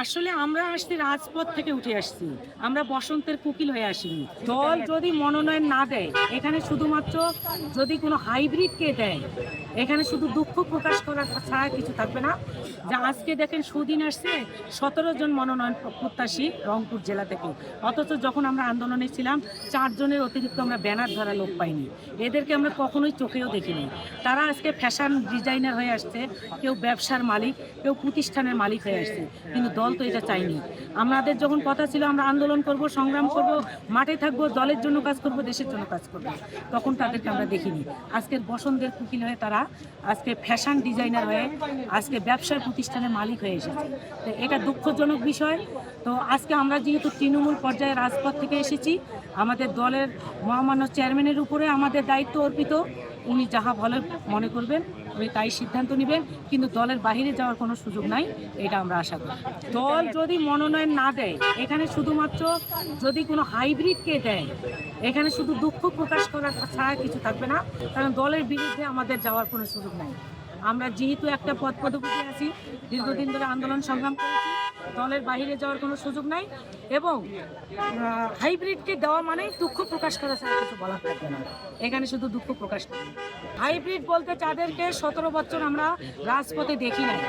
আসলে আমরা আসছি রাজপথ থেকে উঠে আসছি, আমরা বসন্তের কোকিল হয়ে আসিনি। দল যদি মনোনয়ন না দেয়, এখানে শুধুমাত্র যদি কোনো হাইব্রিডকে দেয়, এখানে শুধু দুঃখ প্রকাশ করার ছাড়া কিছু থাকবে না। যা আজকে দেখেন সুদিন আসছে 17 জন মনোনয়ন প্রত্যাশী রংপুর জেলা থেকে, অথচ যখন আমরা আন্দোলনে ছিলাম 4 জনের অতিরিক্ত আমরা ব্যানার ধরা লোক পাইনি। এদেরকে আমরা কখনোই চোখেও দেখিনি। তারা আজকে ফ্যাশন ডিজাইনার হয়ে আসছে, কেউ ব্যবসার মালিক, কেউ প্রতিষ্ঠানের মালিক হয়ে আসছে, কিন্তু দল তো এটা চাইনি। আমাদের যখন কথা ছিল আমরা আন্দোলন করব, সংগ্রাম করব, মাঠে থাকবো, দলের জন্য কাজ করব, দেশের জন্য কাজ করব, তখন তাদেরকে আমরা দেখিনি। আজকের বসন্তের কুকিল হয়ে তারা আজকে ফ্যাশন ডিজাইনার হয়ে আজকে ব্যবসার প্রতিষ্ঠানের মালিক হয়ে এসেছে। তো এটা দুঃখজনক বিষয়। তো আজকে আমরা যেহেতু তৃণমূল পর্যায়ে রাজপথ থেকে এসেছি, আমাদের দলের মহামান্য চেয়ারম্যানের উপরে আমাদের দায়িত্ব অর্পিত। উনি যাহা ভালো মনে করবেন উনি তাই সিদ্ধান্ত নেবেন, কিন্তু দলের বাইরে যাওয়ার কোনো সুযোগ নাই, এটা আমরা আশা করি। দল যদি মনোনয়ন না দেয়, এখানে শুধুমাত্র যদি কোনো হাইব্রিডকে দেয়, এখানে শুধু দুঃখ প্রকাশ করার ছাড়া কিছু থাকবে না, কারণ দলের বিরুদ্ধে আমাদের যাওয়ার কোনো সুযোগ নাই। আমরা যেহেতু একটা পদপদে আছি, দীর্ঘদিন ধরে আন্দোলন সংগ্রাম করেছি, দলের বাইরে যাওয়ার কোনো সুযোগ নাই। এবং হাইব্রিডকে দেওয়া মানে দুঃখ প্রকাশ করা ছাড়া কিছু বলার থাকবে না, এখানে শুধু দুঃখ প্রকাশ করি। হাইব্রিড বলতে যাদেরকে 17 বছর আমরা রাজপথে দেখি নাই,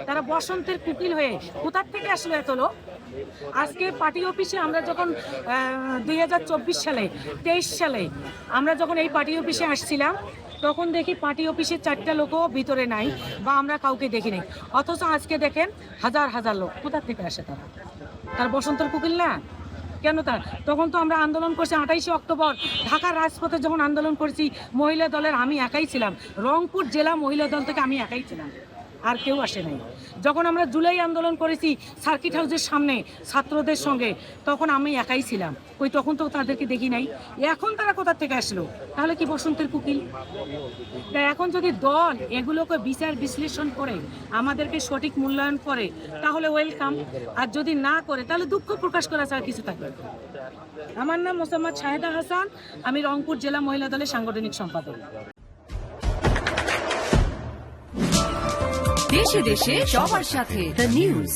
তারা বসন্তের কুকিল হয়ে কোথার থেকে আসলো এত লোক। আজকে পার্টি অফিসে আমরা যখন 2024 সালে 23 সালে আমরা যখন এই পার্টি অফিসে আসছিলাম, তখন দেখি পার্টি অফিসে 4টা লোকও ভিতরে নাই বা আমরা কাউকে দেখি নাই, অথচ আজকে দেখেন হাজার হাজার লোক। কোথা থেকে আসে তার বসন্তের কোকিল না কেন? তখন তো আমরা আন্দোলন করছি 28শে অক্টোবর ঢাকার রাজপথে যখন আন্দোলন করেছি, মহিলা দলের আমি একাই ছিলাম, রংপুর জেলা মহিলা দল থেকে আমি একাই ছিলাম, আর কেউ আসে নাই। যখন আমরা জুলাই আন্দোলন করেছি সার্কিট হাউসের সামনে ছাত্রদের সঙ্গে, তখন আমি একাই ছিলাম, তখন তো তাদেরকে দেখি নাই। এখন তারা কোথা থেকে আসলো? তাহলে কি বসন্তের কুকিল? তা এখন যদি দল এগুলোকে বিচার বিশ্লেষণ করে আমাদেরকে সঠিক মূল্যায়ন করে, তাহলে ওয়েলকাম। আর যদি না করে, তাহলে দুঃখ প্রকাশ করা ছাড়া কিছু থাকবে। আমার নাম মোসাম্মদ শাহেদা হাসান, আমি রংপুর জেলা মহিলা দলের সাংগঠনিক সম্পাদক। দেশে দেশে সবার সাথে দ্য নিউজ।